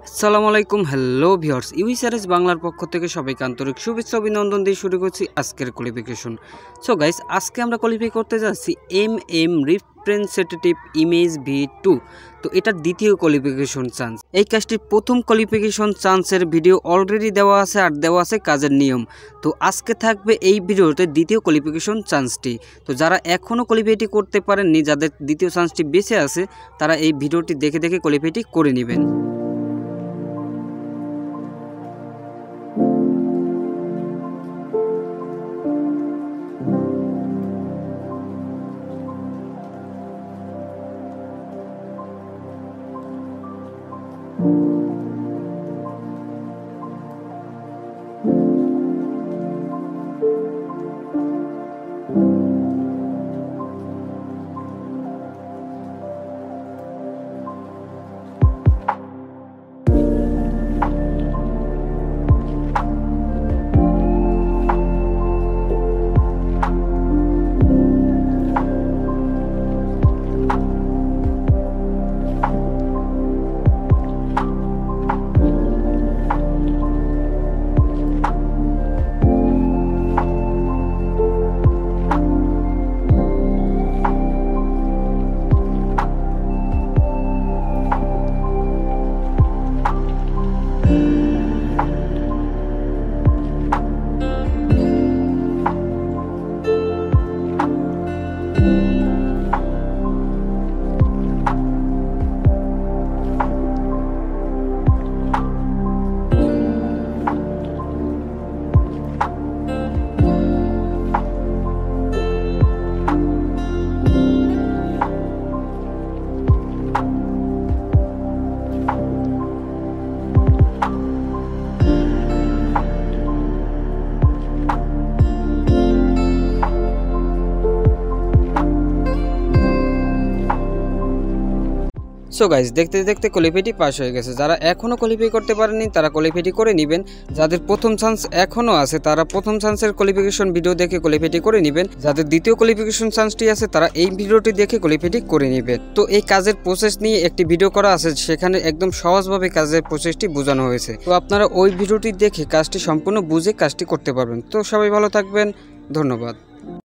আসসালামু আলাইকুম, hello viewers, UHRS বাংলার পক্ষ থেকে সবাইকে আন্তরিক শুভেচ্ছা অভিনন্দন দিয়ে শুরু করছি আজকের কোয়ালিফিকেশন। সো গাইস, আজকে আমরা কোয়ালিফাই করতে যাচ্ছি MMRepresentativeImageV2। তো এটার দ্বিতীয় কোয়ালিফিকেশন চান্স। এই কাজটির প্রথম কোয়ালিফিকেশন চান্সের ভিডিও অলরেডি দেওয়া আছে আর দেওয়া আছে কাজের নিয়ম। তো আজকে থাকবে এই ভিডিওতে দ্বিতীয় কোয়ালিফিকেশন চান্সটি। তো যারা এখনও কোয়ালিফাইটি করতে পারেননি, যাদের দ্বিতীয় চান্সটি বেঁচে আছে, তারা এই ভিডিওটি দেখে দেখে কোয়ালিফাইটি করে নেবেন। সো গাইজ, দেখতে দেখতে কোয়ালিফাইটি পাস হয়ে গেছে। যারা এখনও কোয়ালিফাই করতে পারেননি তারা কোয়ালিফাইটি করে নেবেন। যাদের প্রথম চান্স এখনও আছে তারা প্রথম চান্সের কোয়ালিফিকেশন ভিডিও দেখে কোয়ালিফাইটি করে নেবেন। যাদের দ্বিতীয় কোয়ালিফিকেশন চান্সটি আছে তারা এই ভিডিওটি দেখে কোয়ালিফাইটি করে নেবেন। তো এই কাজের প্রসেস নিয়ে একটি ভিডিও করা আছে, সেখানে একদম সহজভাবে কাজের প্রসেসটি বোঝানো হয়েছে। তো আপনারা ওই ভিডিওটি দেখে কাজটি সম্পূর্ণ বুঝে কাজটি করতে পারবেন। তো সবাই ভালো থাকবেন, ধন্যবাদ।